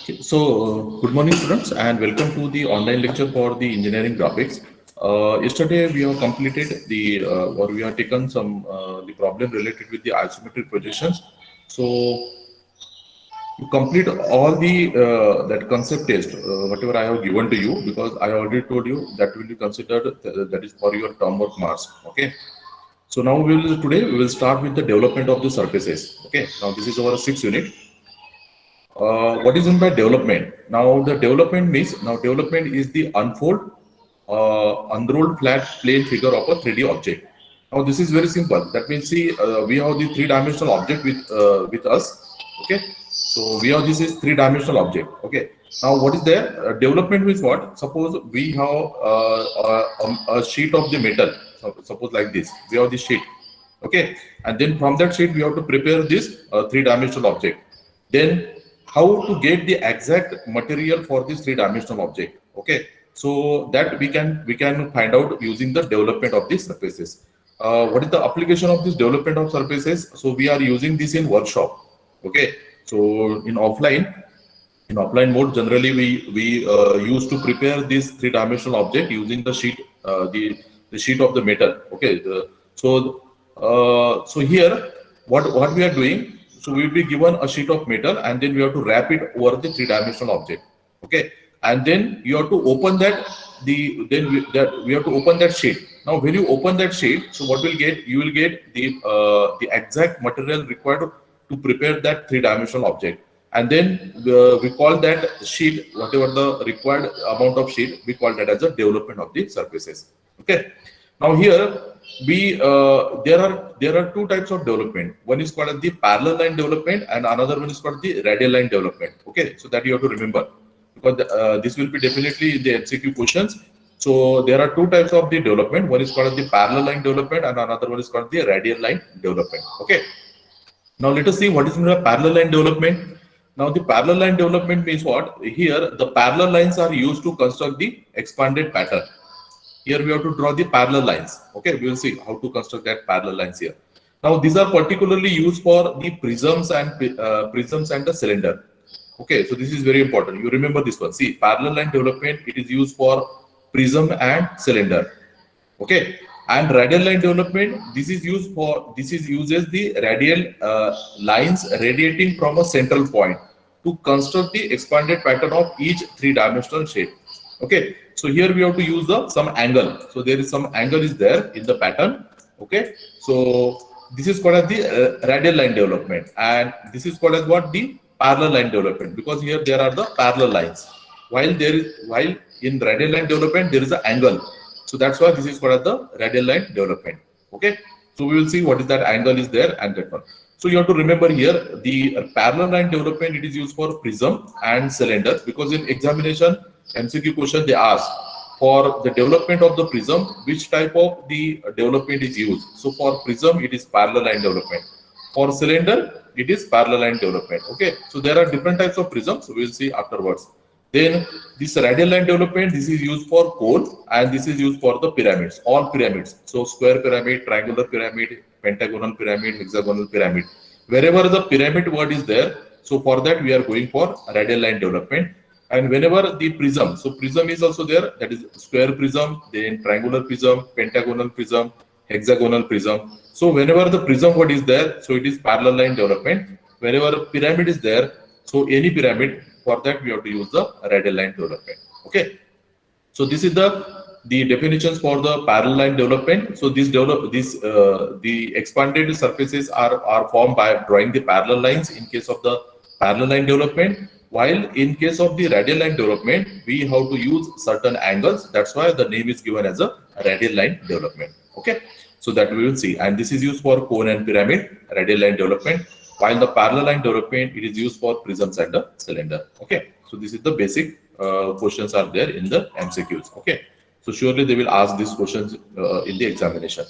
Good morning, students, and welcome to the online lecture for the engineering graphics. Yesterday, we have completed or we have taken some the problem related with the isometric projections. So, to complete all the that concept test, whatever I have given to you, because I already told you that will be considered that is for your term work marks. Okay. So now today we will start with the development of the surfaces. Okay. Now this is our sixth unit. What is meant by development? Now the development means development is the unrolled flat plane figure of a 3D object. Now this is very simple. That means see we have the three-dimensional object with us. Okay, so we have this is three-dimensional object. Okay. Now what is there? Development means what? Suppose we have a sheet of the metal. So, suppose like this. We have this sheet. Okay, and then from that sheet we have to prepare this three-dimensional object. Then how to get the exact material for this three-dimensional object? Okay, so that we can find out using the development of these surfaces. What is the application of this development of surfaces? So we are using this in workshop. Okay, so in offline mode, generally we used to prepare this three-dimensional object using the sheet, the sheet of the metal. Okay, so here what we are doing. So we will be given a sheet of metal, and then we have to wrap it over the three-dimensional object. Okay, and then you have to open that we have to open that sheet. Now, when you open that sheet, so what will get? You will get the exact material required to prepare that three-dimensional object, and then we call that sheet, whatever the required amount of sheet, we call that as a development of the surfaces. Okay. Now here there are two types of development. One is called as the parallel line development, and another one is called the radial line development. Okay, so that you have to remember, because this will be definitely in the MCQ questions. So there are two types of the development. One is called the parallel line development, and another one is called the radial line development. Okay. Now let us see what is meant by parallel line development. Now the parallel line development means what? Here the parallel lines are used to construct the expanded pattern. Here we have to draw the parallel lines. Okay, we will see how to construct that parallel lines here. Now these are particularly used for the prisms and the cylinder. Okay, so this is very important. You remember this one. See, parallel line development, it is used for prism and cylinder. Okay, and radial line development, this is uses the radial lines radiating from a central point to construct the expanded pattern of each three-dimensional shape. Okay, so here we have to use some angle. So there is some angle is there in the pattern. Okay, so this is called as the radial line development, and this is called as what? The parallel line development, because here there are the parallel lines. While in radial line development there is an angle, so that's why this is called as the radial line development. Okay, so we will see what is that angle is there and that one. So you have to remember here the parallel line development, it is used for prism and cylinder, because in examination MCQ question they ask for the development of the prism, which type of the development is used. So for prism it is parallel line development. For cylinder it is parallel line development. Okay, so there are different types of prisms. So we will see afterwards. Then this radial line development, this is used for cone, and this is used for the pyramids, all pyramids. So square pyramid, triangular pyramid, pentagonal pyramid, hexagonal pyramid. Wherever the pyramid word is there, so for that we are going for radial line development. And whenever the prism, so prism is also there, that is square prism, then triangular prism, pentagonal prism, hexagonal prism. So whenever the prism word is there, so it is parallel line development. Whenever pyramid is there, so any pyramid, for that we have to use the radial line development. Okay, so this is the definitions for the parallel line development. So the expanded surfaces are formed by drawing the parallel lines in case of the parallel line development, while in case of the radial line development we have to use certain angles. That's why the name is given as a radial line development. Okay, so that we will see, and this is used for cone and pyramid, radial line development, while the parallel line development, it is used for prisms and the cylinder. Okay, so this is the basic questions are there in the MCQs. Okay, so surely they will ask these questions in the examination.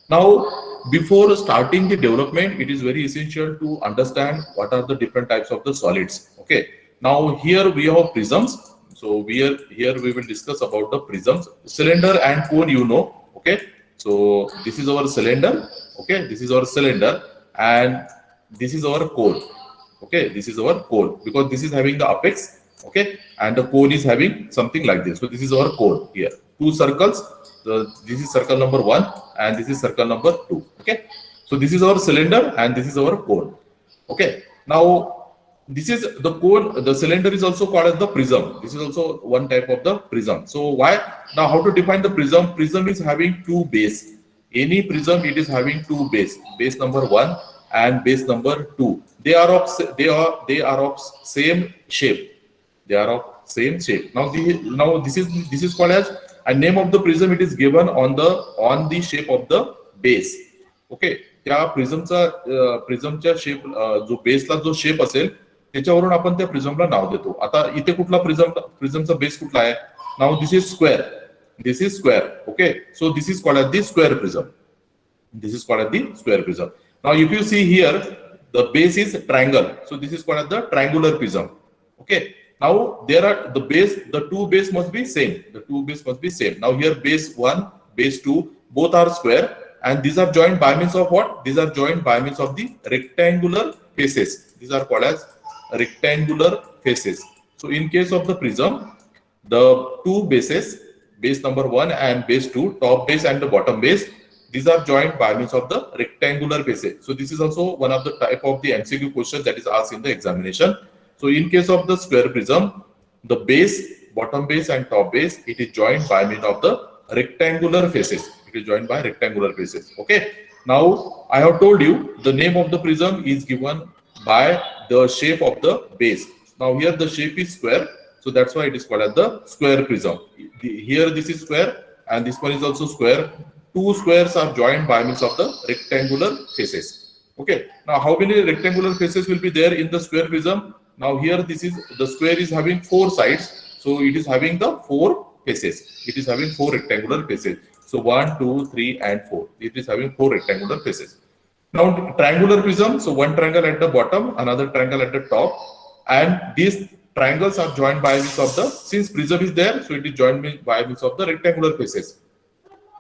Now, before starting the development, it is very essential to understand what are the different types of the solids. Okay, now here we have prisms. So here we will discuss about the prisms, cylinder and cone. You know, okay. So this is our cylinder. Okay, this is our cylinder, and this is our cone. Okay, this is our cone, because this is having the apex Okay, and the cone is having something like this. So this is our cone here. Two circles. This is circle number 1 and this is circle number 2. Okay, so this is our cylinder and this is our cone. Okay, now this is the cone. The cylinder is also called as the prism. This is also one type of the prism. So why? Now how to define the prism? Prism is having two base. Any prism, it is having two base. Base number 1 and base number 2. They are of same shape. They are of same shape. Now this is called as a name of the prism. It is given on the shape of the base. Okay, त्या प्रिझमच्या shape जो बेसला जो shape असेल त्याच्यावरून आपण त्या प्रिझमला नाव देतो. आता इथे कुठला प्रिझमचा बेस कुठला आहे? नाव this is square. This is square. Okay, so this is called as the square prism. This is called as the square prism. Now, if you see here, the base is triangle. So this is called as the triangular prism. Okay. Now there are the two base must be same. The two base must be same. Now here base 1, base 2, both are square, and these are joined by means of what? These are joined by means of the rectangular faces. These are called as rectangular faces. So in case of the prism, the two bases, base number 1 and base 2, top base and the bottom base, these are joined by means of the rectangular faces. So this is also one of the type of the MCQ question that is asked in the examination. So in case of the square prism, the base, bottom base and top base, it is joined by means of the rectangular faces. It is joined by rectangular faces. Okay. Now I have told you the name of the prism is given by the shape of the base. Now here the shape is square. So that's why it is called as the square prism. Here this is square and this one is also square. Two squares are joined by means of the rectangular faces. Okay. Now how many rectangular faces will be there in the square prism? Now here the square is having 4 sides. So it is having the 4 faces. It is having 4 rectangular faces. So 1, 2, 3 and 4. It is having 4 rectangular faces. Now triangular prism. So one triangle at the bottom, another triangle at the top, and these triangles are joined by means of the, since prism is there, so it is joined by means of the rectangular faces.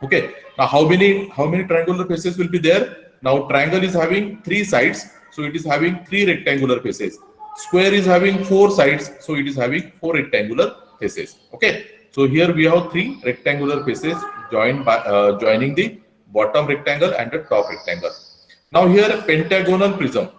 Okay. Now how many triangular faces will be there? Now triangle is having 3 sides, so it is having 3 rectangular faces. Square is having 4 sides, so it is having 4 rectangular faces. Okay. So here we have 3 rectangular faces joining the bottom rectangle and the top rectangle. Now here pentagonal prism,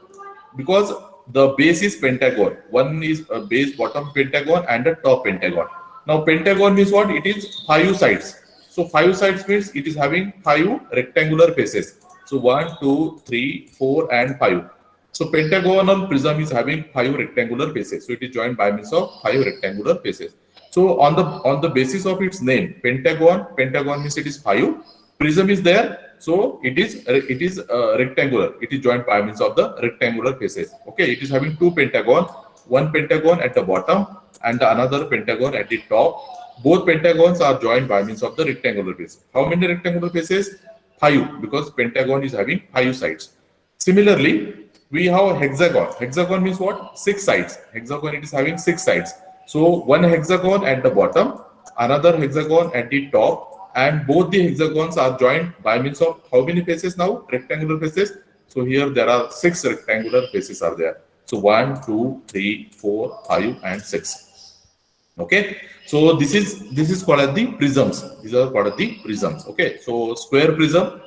because the base is pentagon. One is a base, bottom pentagon and a top pentagon. Now pentagon means what? It is 5 sides. So 5 sides means it is having 5 rectangular faces. So 1, 2, 3, 4 and 5. So pentagonal prism is having 5 rectangular faces. So it is joined by means of 5 rectangular faces. So on the basis of its name, pentagon means it is 5. Prism is there. So it is rectangular. It is joined by means of the rectangular faces. Okay, it is having 2 pentagon, one pentagon at the bottom and another pentagon at the top. Both pentagons are joined by means of the rectangular face. How many rectangular faces? 5, because pentagon is having 5 sides. Similarly, we have hexagon. Hexagon means what? 6 sides. Hexagon, it is having 6 sides. So one hexagon at the bottom, another hexagon at the top, and both the hexagons are joined by means of how many faces now? Rectangular faces. So here there are 6 rectangular faces are there. So 1, 2, 3, 4, 5 and 6. Okay. So this is called as the prisms. These are called as the prisms. Okay. So square prism,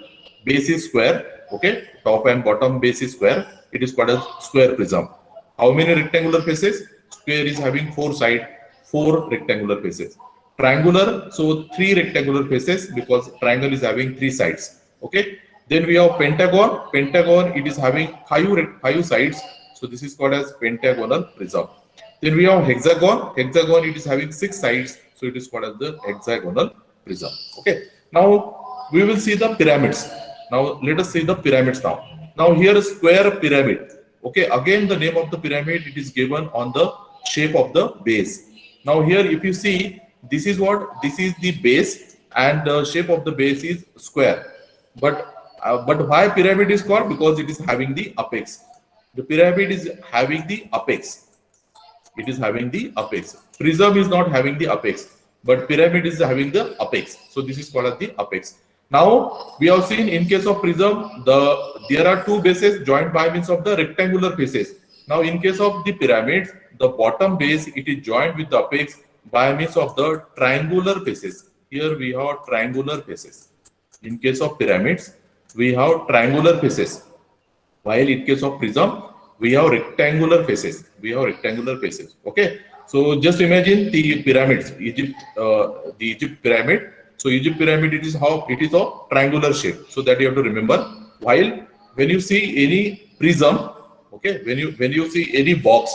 base is square. Okay. Top and bottom base is square. It is called as square prism. How many rectangular faces? Square is having 4 sides, 4 rectangular faces. Triangular, so 3 rectangular faces, because triangle is having 3 sides. Okay. Then we have pentagon. Pentagon, it is having 5 sides. So this is called as pentagonal prism. Then we have hexagon. Hexagon, it is having 6 sides. So it is called as the hexagonal prism. Okay. Now we will see the pyramids. Now let us see the pyramids now. Now here is square pyramid. Okay. Again, the name of the pyramid, it is given on the shape of the base. Now here, if you see, this is what? This is the base and the shape of the base is square. But why pyramid is called? Because it is having the apex. The pyramid is having the apex. It is having the apex. Prism is not having the apex, but pyramid is having the apex. So this is called as the apex. Now we have seen in case of prism, there are 2 bases joined by means of the rectangular faces. Now, in case of the pyramids, the bottom base, it is joined with the apex by means of the triangular faces. Here we have triangular faces. In case of pyramids, we have triangular faces. While in case of prism, we have rectangular faces. Okay. So just imagine the pyramids, the Egypt pyramid. So Egypt pyramid, it is of triangular shape. So that you have to remember. While when you see any prism, okay, when you see any box,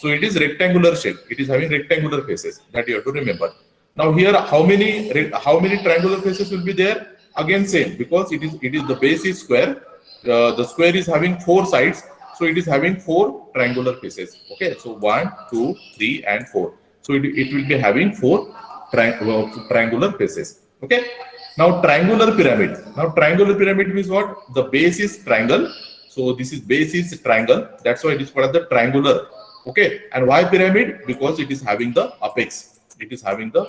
so it is rectangular shape. It is having rectangular faces. That you have to remember. Now here, how many triangular faces will be there? Again, same, because it is the base is square. The square is having 4 sides, so it is having 4 triangular faces. Okay, so 1, 2, 3, and 4. So it will be having 4 triangular faces. Okay. Now triangular pyramid. Now triangular pyramid means what? The base is triangle. So this is base is triangle. That's why it is called the triangular. Okay. And why pyramid? Because it is having the apex. Okay. It is having the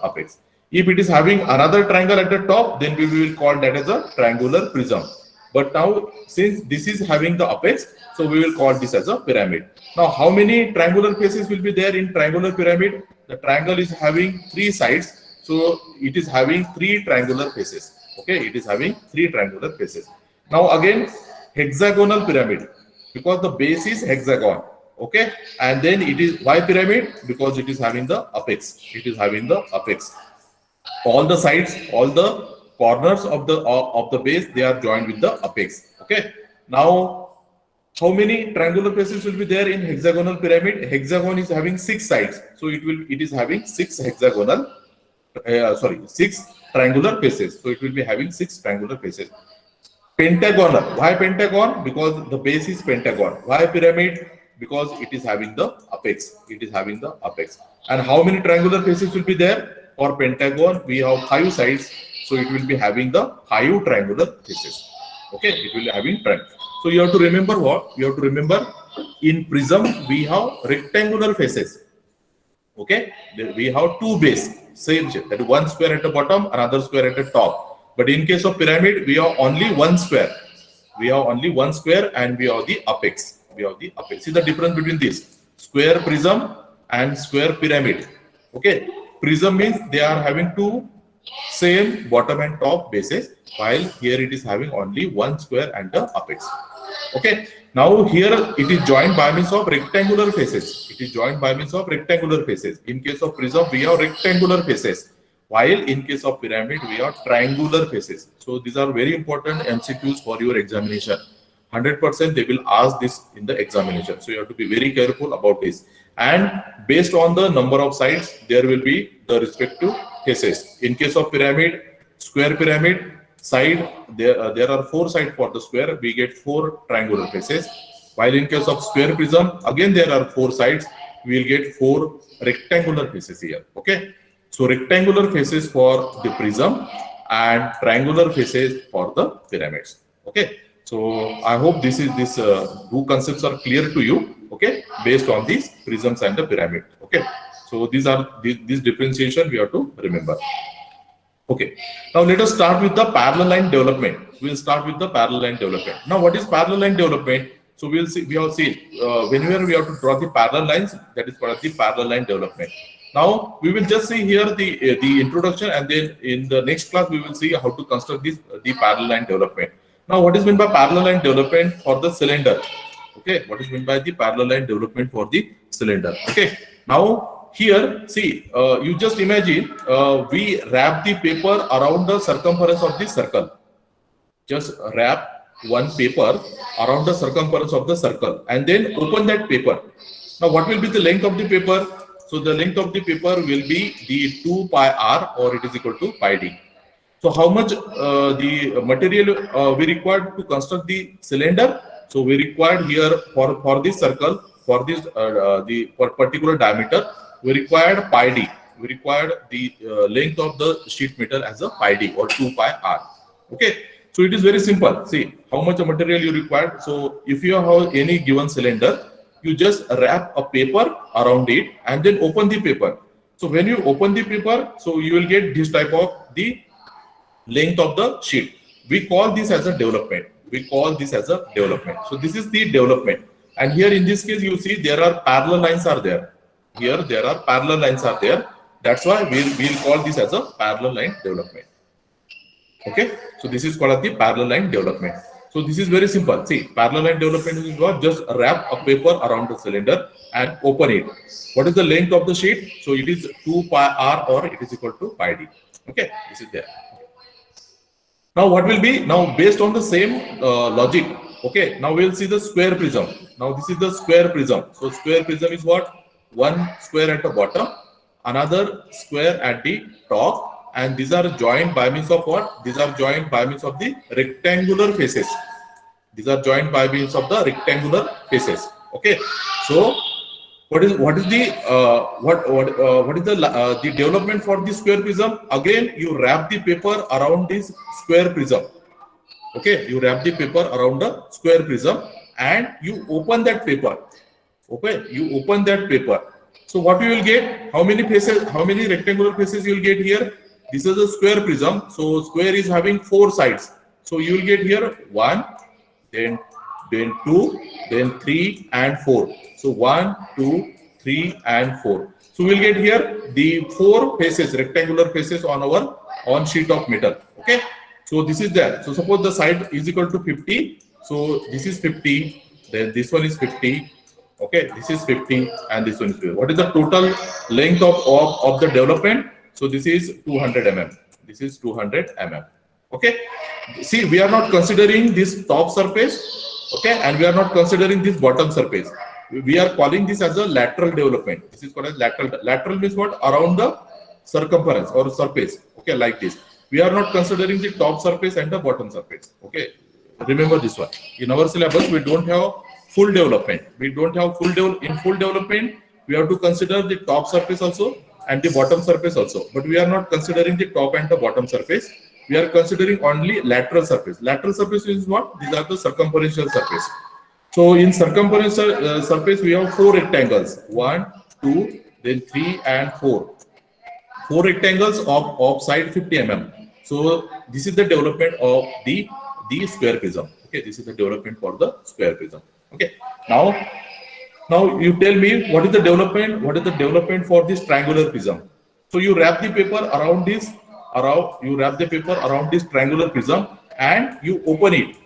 apex. If it is having another triangle at the top, then we will call that as a triangular prism. But now, since this is having the apex, so we will call this as a pyramid. Now, how many triangular faces will be there in triangular pyramid? The triangle is having 3 sides, so it is having 3 triangular faces. Okay, it is having 3 triangular faces. Now again, hexagonal pyramid, because the base is hexagon. Okay, and then it is why pyramid? Because it is having the apex. All the sides, all the corners of the base, they are joined with the apex. Okay. Now, how many triangular faces will be there in hexagonal pyramid? Hexagon is having 6 sides, so it is having 6 triangular faces. So it will be having 6 triangular faces. Pentagonal. Why pentagon? Because the base is pentagon. Why pyramid? Because it is having the apex. And how many triangular faces will be there? For pentagon, we have 5 sides, so it will be having the 5 triangular faces. Okay, it will be having triangle. So you have to remember what? You have to remember in prism we have rectangular faces. Okay, we have 2 base, same shape. That is 1 square at the bottom, another square at the top. But in case of pyramid, we have only 1 square. And we have the apex. See the difference between this square prism and square pyramid. Okay. Prism means they are having 2 same bottom and top bases, while here it is having only 1 square and the apex. Okay. Now here it is joined by means of rectangular faces. In case of prism, we have rectangular faces, while in case of pyramid, we have triangular faces. So these are very important MCQs for your examination. 100% they will ask this in the examination. So you have to be very careful about this. And based on the number of sides, there will be the respective faces. In case of pyramid, square pyramid, side, there are 4 sides for the square. We get 4 triangular faces. While in case of square prism, again there are 4 sides. We will get 4 rectangular faces here. Okay. So rectangular faces for the prism and triangular faces for the pyramids. Okay. So I hope this 2 concepts are clear to you. Okay, based on these prisms and the pyramid. Okay, so these differentiation we have to remember. Okay, now let us start with the parallel line development. We will start with the parallel line development. Now, what is parallel line development? So we have seen whenever we have to draw the parallel lines, that is called the parallel line development. Now we will just see here the introduction, and then in the next class we will see how to construct the parallel line development. Now, what is meant by parallel line development for the cylinder? Okay, what is meant by the parallel line development for the cylinder? Okay, now here, see, you just imagine we wrap the paper around the circumference of the circle. Just wrap one paper around the circumference of the circle and then open that paper. Now, what will be the length of the paper? So the length of the paper will be the 2 pi r, or it is equal to pi d. So how much the material we required to construct the cylinder? So we required here for this circle, for this for particular diameter, we required pi d. We required the length of the sheet metal as a pi d, or 2 pi r. Okay. So it is very simple. See how much material you required. So if you have any given cylinder, you just wrap a paper around it and then open the paper. So when you open the paper, so you will get this type of the length of the sheet. We call this as a development. we call this as a development. So this is the development. And here in this case, you see there are parallel lines are there. Here there are parallel lines are there. That's why we'll call this as a parallel line development. Okay, so this is called as the parallel line development. So this is very simple. See, parallel line development is what? Just wrap a paper around the cylinder and open it. What is the length of the sheet? So it is 2 pi r or it is equal to pi d. Okay, this is there. Now what will be? Now based on the same logic, okay, now we'll see the square prism. Now this is the square prism. So square prism is what? One square at the bottom, another square at the top, and these are joined by means of what? These are joined by means of the rectangular faces. These are joined by means of the rectangular faces. Okay. So what is the development for the square prism? Again, you wrap the paper around this square prism. Okay, you wrap the paper around the square prism and you open that paper. Okay, you open that paper. So what you will get? How many faces? How many rectangular faces you will get here? This is a square prism. So square is having 4 sides. So you will get here 1, then 2, then 3 and 4. So 1, 2, 3 and 4. So we'll get here the 4 faces, rectangular faces on sheet of metal. Okay. So this is there. So suppose the side is equal to 50. So this is 50. Then this one is 50. Okay. This is 50 and this one is 50. What is the total length of the development? So this is 200 mm. This is 200 mm. Okay. See, we are not considering this top surface. Okay. And we are not considering this bottom surface. We are calling this as a lateral development. This is called as lateral. Lateral means what? Around the circumference or surface. Okay. Like this. We are not considering the top surface and the bottom surface. Okay. Remember this one. In our syllabus, we don't have full development. We don't have in full development. We have to consider the top surface also and the bottom surface also. But we are not considering the top and the bottom surface. We are considering only lateral surface. Lateral surface is what? These are the circumferential surface. So in circumferential surface, we have 4 rectangles. 1, 2, then 3 and 4. 4 rectangles of side 50 mm. So this is the development of the square prism. Okay, this is the development for the square prism. Okay. Now you tell me what is the development? What is the development for this triangular prism? So you wrap the paper around this triangular prism and you open it.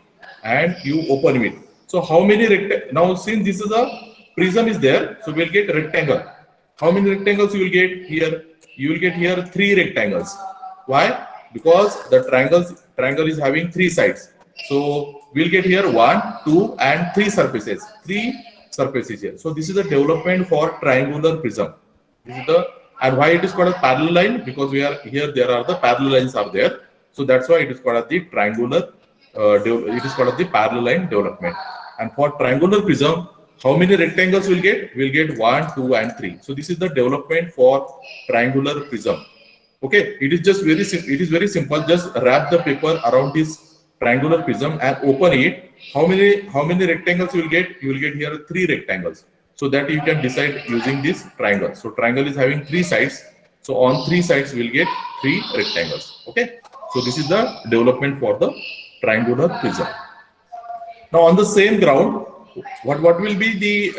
So how many now since this is a prism is there, so we'll get rectangle. How many rectangles you will get here? You will get here 3 rectangles. Why? Because the triangle is having 3 sides. So we'll get here 1, 2 and 3 surfaces. 3 surfaces here. So this is the development for triangular prism. This is and why it is called a parallel line? Because we are here, there are the parallel lines are there. So that's why it is called as the triangular. It is called as the parallel line development. And for triangular prism, how many rectangles we'll get? We'll get 1, 2 and 3. So this is the development for triangular prism. Okay, it is just very simple. Just wrap the paper around this triangular prism and open it. How many rectangles you will get? You will get here 3 rectangles. So that you can decide using this triangle. So triangle is having 3 sides. So on 3 sides we will get 3 rectangles. Okay. So this is the development for the triangular prism. Now on the same ground, what will be the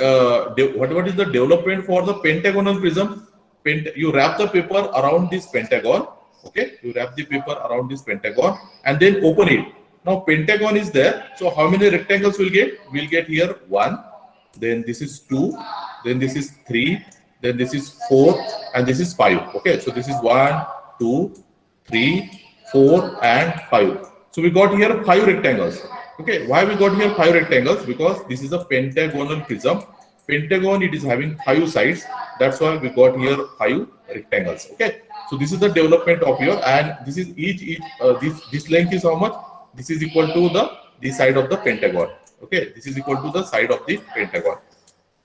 what is the development for the pentagonal prism? You wrap the paper around this pentagon. Okay, you wrap the paper around this pentagon and then open it. Now pentagon is there. So how many rectangles we'll get? We'll get here 1, then this is 2, then this is 3, then this is 4, and this is 5. Okay, so this is 1, 2, 3, 4, and 5. So we got here 5 rectangles. Okay, why we got here 5 rectangles? Because this is a pentagonal prism. Pentagon, it is having 5 sides. That's why we got here 5 rectangles. Okay, so this is the development of your, and this is this length is how much? This is equal to the side of the pentagon. Okay, this is equal to the side of the pentagon.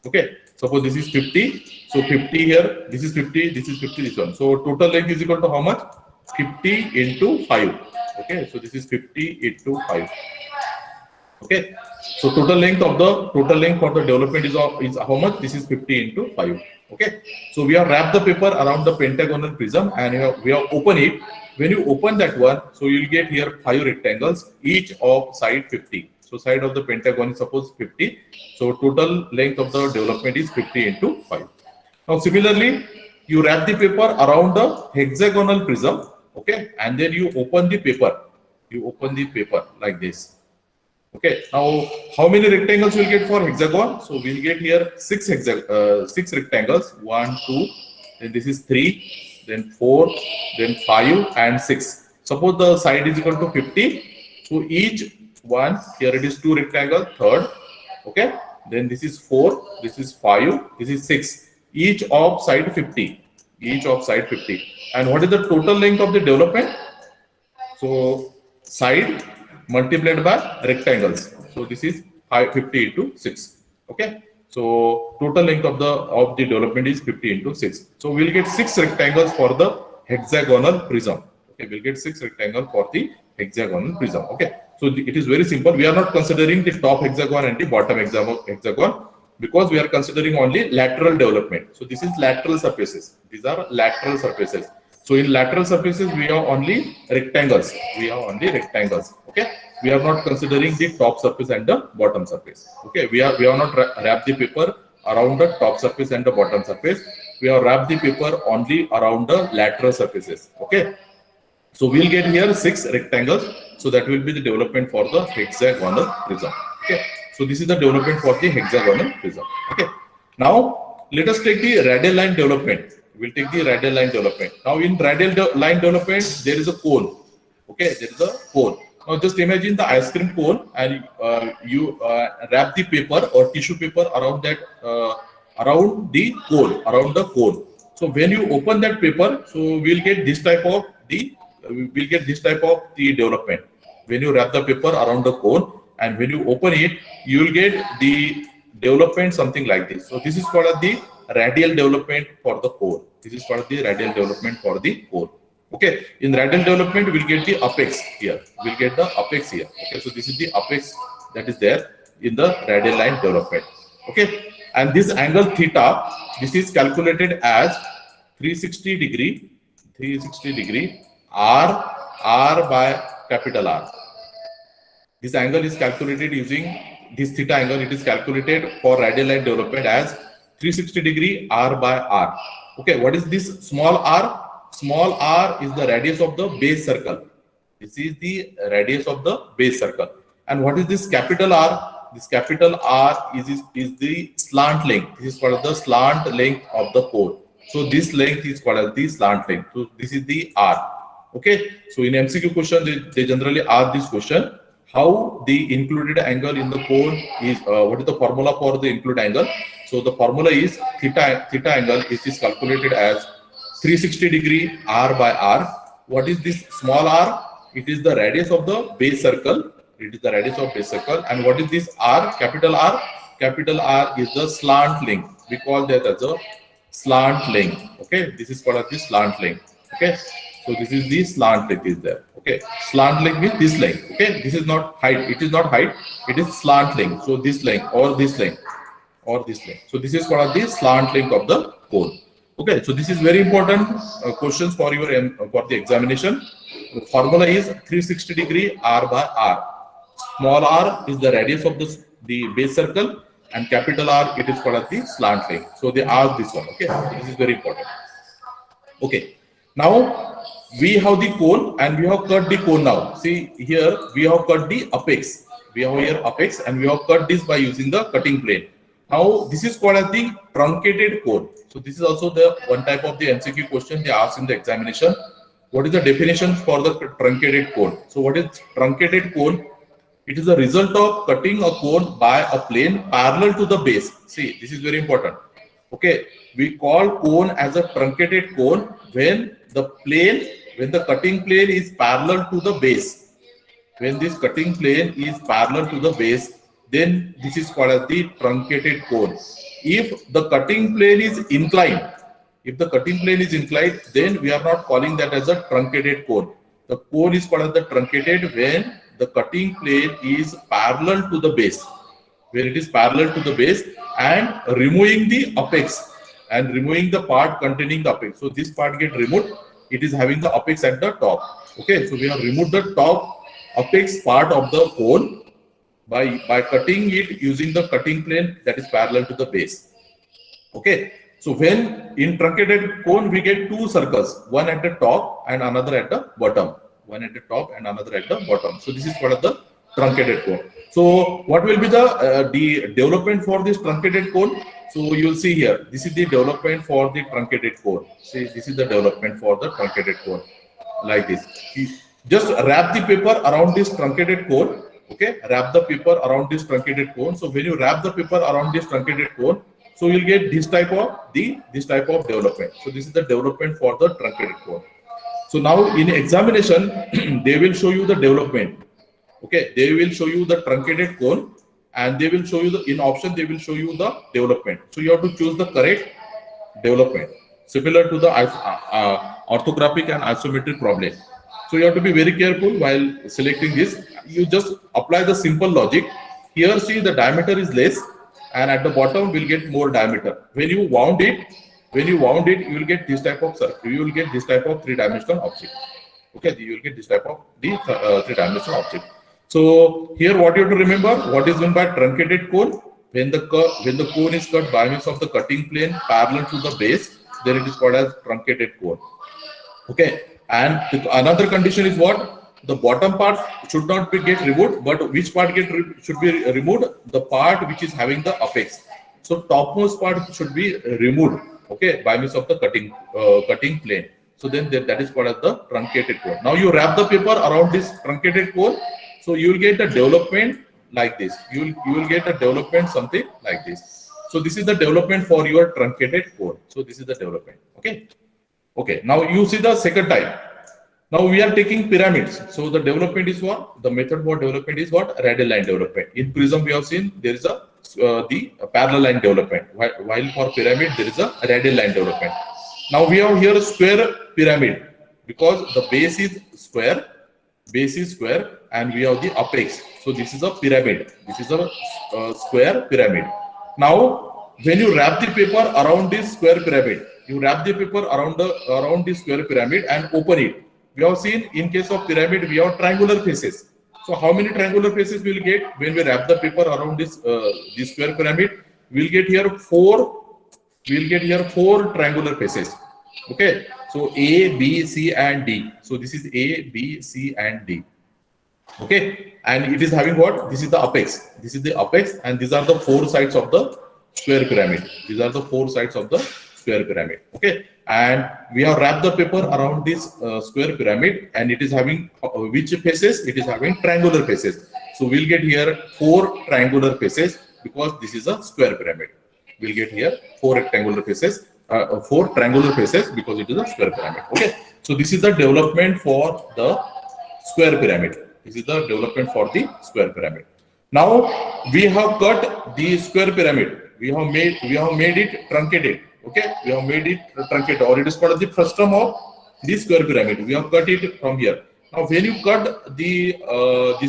Okay, suppose this is 50. So 50 here, this is 50, this is 50, this one. So total length is equal to how much? 50 into 5. Okay, so this is 50 into 5. Okay, so total length for the development is how much? This is 50 into 5. Okay, so we have wrapped the paper around the pentagonal prism and we have opened it. When you open that one, so you'll get here 5 rectangles, each of side 50. So side of the pentagon is suppose 50. So total length of the development is 50 into 5. Now similarly, you wrap the paper around the hexagonal prism, okay, and then you open the paper. You open the paper like this. Okay, now how many rectangles we'll get for hexagon? So we'll get here 6 rectangles, 1, 2, then this is 3, then 4, then 5 and 6. Suppose the side is equal to 50. So each one, here it is 2 rectangles, third, okay, then this is 4, this is 5, this is 6. Each of side 50. Each of side 50. And what is the total length of the development? So side multiplied by rectangles. So this is 50 into 6. Okay. So total length of the development is 50 into 6. So we'll get 6 rectangles for the hexagonal prism. Okay, we'll get 6 rectangles for the hexagonal prism. Okay. So it is very simple. We are not considering the top hexagon and the bottom hexagon because we are considering only lateral development. So this is lateral surfaces. These are lateral surfaces. So in lateral surfaces, we have only rectangles. We have only rectangles. Okay. We are not considering the top surface and the bottom surface. Okay. We have not wrapped the paper around the top surface and the bottom surface. We have wrapped the paper only around the lateral surfaces. Okay. So we'll get here 6 rectangles. So that will be the development for the hexagonal prism. Okay. So this is the development for the hexagonal prism. Okay. Now let us take the radial line development. We'll take the radial line development. Now in radial line development, there is a cone. Okay, there is a cone. Now just imagine the ice cream cone and you wrap the paper or tissue paper around that, around the cone. So when you open that paper, so we'll get this type of the development. When you wrap the paper around the cone and when you open it, you will get the development something like this. So this is called the radial development for the core. This is called the radial development for the core. Okay. In radial development, we'll get the apex here. We'll get the apex here. Okay. So this is the apex that is there in the radial line development. Okay. And this angle theta, this is calculated as 360 degree R by capital R. This angle is calculated using this theta angle. It is calculated for radial line development as 360 degree R by R. Okay, what is this small r? Small r is the radius of the base circle. This is the radius of the base circle. And what is this capital R? This capital R is the slant length. This is called the slant length of the core. So this length is called as the slant length. So this is the R. Okay, so in MCQ question, they generally ask this question. How the included angle in the cone is, what is the formula for the included angle? So the formula is theta angle, which is calculated as 360 degree R by R. What is this small r? It is the radius of the base circle. It is the radius of base circle. And what is this R? Capital R. Capital R is the slant length. We call that as a slant length. Okay, this is called as the slant length. Okay, so this is the slant length is there. Okay, slant length means this length. Okay, this is not height. It is not height. It is slant length. So this length or this length or this length. So this is called the slant length of the cone. Okay, so this is very important questions for your for the examination. The formula is 360 degree R by R. Small r is the radius of the base circle, and capital R it is called as the slant length. So they ask this one. Okay, so this is very important. Okay, now we have the cone and we have cut the cone now. See here we have cut the apex. We have here apex and we have cut this by using the cutting plane. Now this is called as the truncated cone. So this is also the one type of the MCQ question they ask in the examination. What is the definition for the truncated cone? So what is truncated cone? It is the result of cutting a cone by a plane parallel to the base. See, this is very important. Okay, we call cone as a truncated cone when the cutting plane is parallel to the base. When this cutting plane is parallel to the base, then this is called as the truncated cone. If the cutting plane is inclined, then we are not calling that as a truncated cone. The cone is called as the truncated when the cutting plane is parallel to the base. When it is parallel to the base and removing the apex. and removing the part containing the apex. So this part get removed. It is having the apex at the top. Okay, so we have removed the top apex part of the cone by cutting it using the cutting plane that is parallel to the base. Okay, so when in truncated cone we get two circles, one at the top and another at the bottom. One at the top and another at the bottom. So this is what is the truncated cone. So what will be the development for this truncated cone? So you will see here, this is the development for the truncated cone. See, this is the development for the truncated cone, like this. Just wrap the paper around this truncated cone. Okay, wrap the paper around this truncated cone. So when you wrap the paper around this truncated cone, so you'll get this type of development. So this is the development for the truncated cone. So now in examination, they will show you the development. Okay, they will show you the truncated cone, and they will show you in option, they will show you the development. So you have to choose the correct development, similar to the orthographic and isometric problem. So you have to be very careful while selecting this. You just apply the simple logic. Here, see, the diameter is less, and at the bottom we'll get more diameter. When you wound it, you will get this type of circle. You will get this type of three-dimensional object. Okay, you will get this type of the three-dimensional object. So here, what you have to remember, what is meant by truncated cone? When the cone is cut by means of the cutting plane parallel to the base, then it is called as truncated cone. Okay, and another condition is what? The bottom part should not get removed, but which part should be removed? The part which is having the apex. So topmost part should be removed. Okay, by means of the cutting plane. So then that is called as the truncated cone. Now you wrap the paper around this truncated cone. So you will get a development like this. You will get a development something like this. So this is the development for your truncated cone. So this is the development. Okay. Okay. Now you see the second type. Now we are taking pyramids. So the development is what? The method for development is what? Radial line development. In prism we have seen there is the parallel line development. While for pyramid there is a radial line development. Now we have here a square pyramid because the base is square. And we have the apex. So this is a pyramid. This is a square pyramid. Now, when you wrap the paper around this square pyramid, you wrap the paper around this square pyramid and open it. We have seen in case of pyramid, we have triangular faces. So how many triangular faces we will get when we wrap the paper around this square pyramid? We'll get here four triangular faces. Okay. So A, B, C, and D. So this is A, B, C, and D. Okay, and it is having what? This is the apex. This is the apex, and these are the four sides of the square pyramid. These are the four sides of the square pyramid. Okay, and we have wrapped the paper around this square pyramid, and it is having which faces? It is having triangular faces. So we'll get here four triangular faces because this is a square pyramid. We'll get here four rectangular faces. Four triangular faces because it is a square pyramid. Okay, so this is the development for the square pyramid. This is the development for the square pyramid. Now we have cut the square pyramid. We have made it truncated. Okay, we have made it truncated, or it is called the frustum of the square pyramid. We have cut it from here. Now when you cut the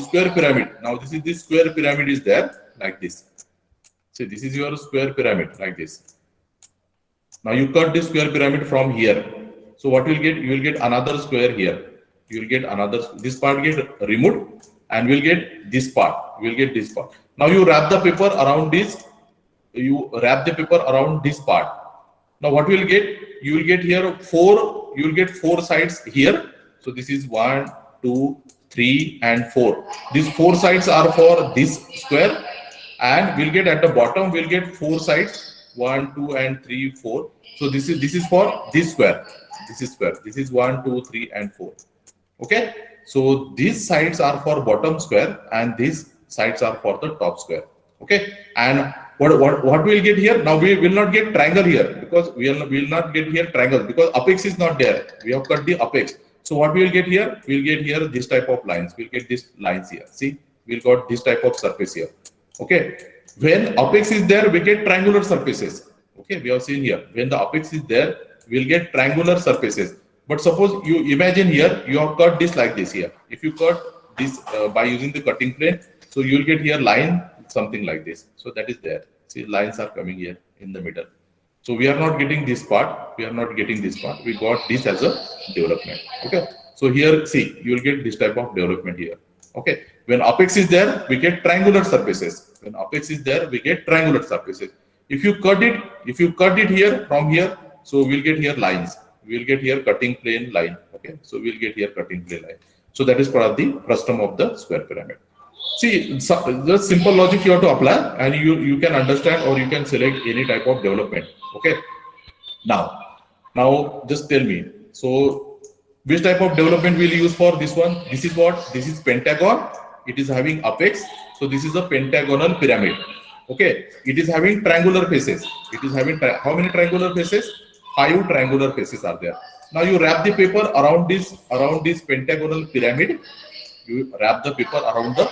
square pyramid, now this is the square pyramid is there like this. See, this is your square pyramid like this. Now you cut this square pyramid from here. So what you will get? You will get another square here. You will get another. This part get removed, and we'll get this part. We'll get this part. Now you wrap the paper around this. You wrap the paper around this part. Now what you will get? You will get here four. You will get four sides here. So this is 1, 2, 3, and 4. These four sides are for this square, and we'll get at the bottom. We'll get four sides. 1, 2, and 3, 4. So this is for this square. This is square. This is 1, 2, 3, and 4. Okay. So these sides are for bottom square, and these sides are for the top square. Okay. And what we'll get here? Now we will not get triangle here because we will not get here triangle because apex is not there. We have cut the apex. So what we will get here? We'll get here this type of lines. We'll get these lines here. See, we'll got this type of surface here. Okay. When apex is there, we get triangular surfaces. Okay, we have seen here. When the apex is there, we'll get triangular surfaces. But suppose you imagine here, you have cut this like this here. If you cut this by using the cutting plane, so you will get here line something like this. So that is there. See, lines are coming here in the middle. So we are not getting this part. We are not getting this part. We got this as a development. Okay. So here, see, you will get this type of development here. Okay. When apex is there, we get triangular surfaces. When apex is there, we get triangular surfaces. If you cut it here from here, so we'll get here lines. We'll get here cutting plane line. Okay. So we'll get here cutting plane line. So that is called the frustum of the square pyramid. See, the simple logic you have to apply, and you can understand, or you can select any type of development. Okay. Now just tell me. So which type of development we'll use for this one? This is what? This is pentagon. It is having apex. So this is a pentagonal pyramid. Okay. It is having triangular faces. It is having how many triangular faces? 5 triangular faces are there. Now you wrap the paper around this pentagonal pyramid. You wrap the paper around the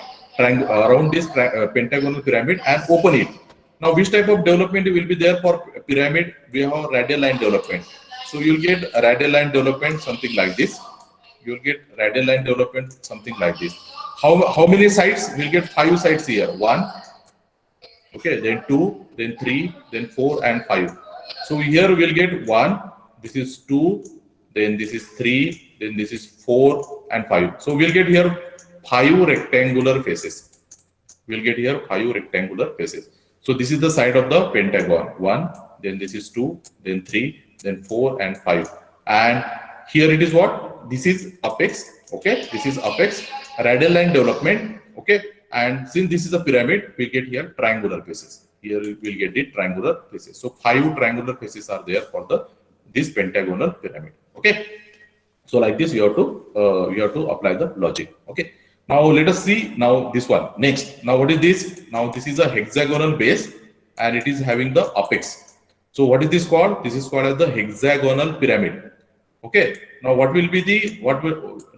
this pentagonal pyramid and open it. Now, which type of development will be there for pyramid? We have radial line development. So you'll get a radial line development something like this. You'll get radial line development something like this. How many sides? We'll get 5 sides here. 1, okay, then 2, then 3, then 4, and 5. So here we'll get 1. This is 2. Then this is 3. Then this is 4 and 5. So we'll get here 5 rectangular faces. We'll get here 5 rectangular faces. So this is the side of the pentagon. 1, then this is 2, then 3, then 4 and 5. And here it is what? This is apex. Okay, this is apex, radial line development. Okay, and since this is a pyramid, we get here triangular faces. Here we'll get the triangular faces. So 5 triangular faces are there for this pentagonal pyramid. Okay, so like this you have to apply the logic. Okay. Now let us see now this one next. Now what is this? Now this is a hexagonal base and it is having the apex. So what is this called? This is called as the hexagonal pyramid. Okay. Now what will be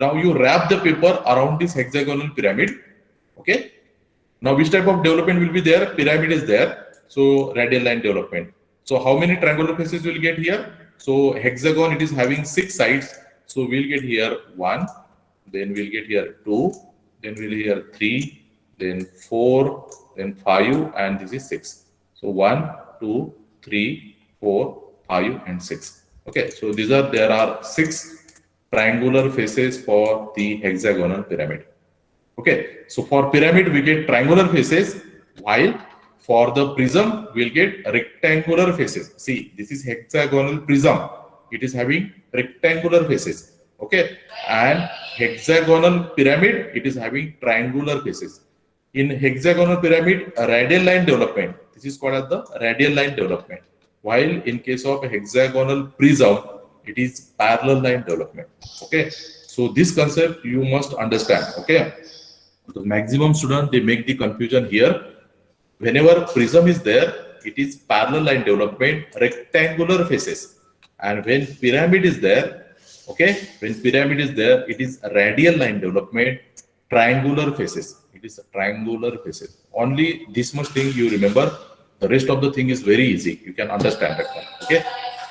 now you wrap the paper around this hexagonal pyramid. Okay. Now which type of development will be there? Pyramid is there. So radial line development. So how many triangular faces will get here? So hexagon, it is having 6 sides. So we'll get here 1, then we'll get here 2, then we'll here 3, then 4, then 5, and this is 6. So 1, 2, 3, 4, 5, and 6. Okay, so there are 6 triangular faces for the hexagonal pyramid. Okay, so for pyramid we get triangular faces, while for the prism we'll get rectangular faces. See, this is hexagonal prism. It is having rectangular faces. Okay, and hexagonal pyramid, it is having triangular faces. In hexagonal pyramid, a radial line development. This is called as the radial line development. While in case of a hexagonal prism, it is parallel line development. Okay, so this concept you must understand. Okay, the maximum student, they make the confusion here. Whenever prism is there, it is parallel line development, rectangular faces. And when pyramid is there, okay, when pyramid is there, it is radial line development, triangular faces. It is triangular faces. Only this much thing you remember. The rest of the thing is very easy. You can understand that one. Okay.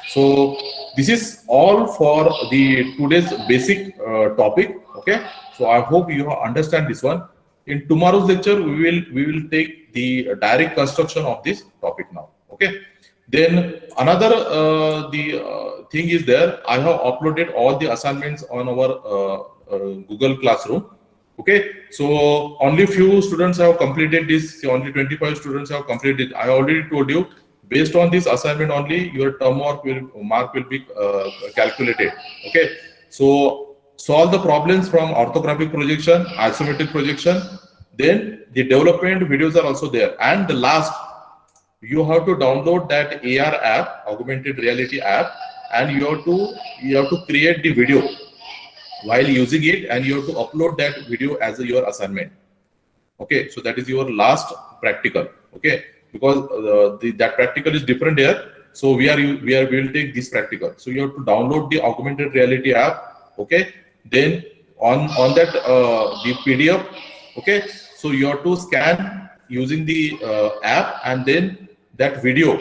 So this is all for the today's basic topic. Okay. So I hope you understand this one. In tomorrow's lecture, we will take the direct construction of this topic now. Okay. Then another thing is there. I have uploaded all the assignments on our Google Classroom. Okay, so only few students have completed this. Only 25 students have completed. I already told you, based on this assignment only, your term mark will be calculated. Okay, so solve the problems from orthographic projection, isometric projection. Then the development videos are also there. And the last, you have to download that AR app, augmented reality app, and you have to create the video while using it, and you have to upload that video as your assignment. Okay, so that is your last practical. Okay, because that practical is different here. So we will take this practical. So you have to download the augmented reality app. Okay, then on that the PDF. Okay, so you have to scan using the app, and then that video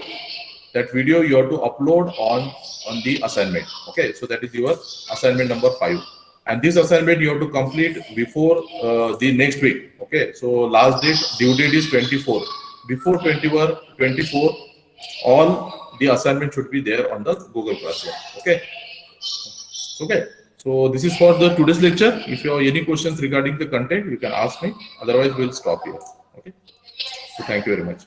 you have to upload on the assignment. Okay, so that is your assignment number 5. And this assignment you have to complete before the next week. Okay, so last date, due date is 24. Before 24, all the assignment should be there on the Google Classroom. Okay. Okay. So this is for the today's lecture. If you have any questions regarding the content, you can ask me. Otherwise, we'll stop here. Okay. So thank you very much.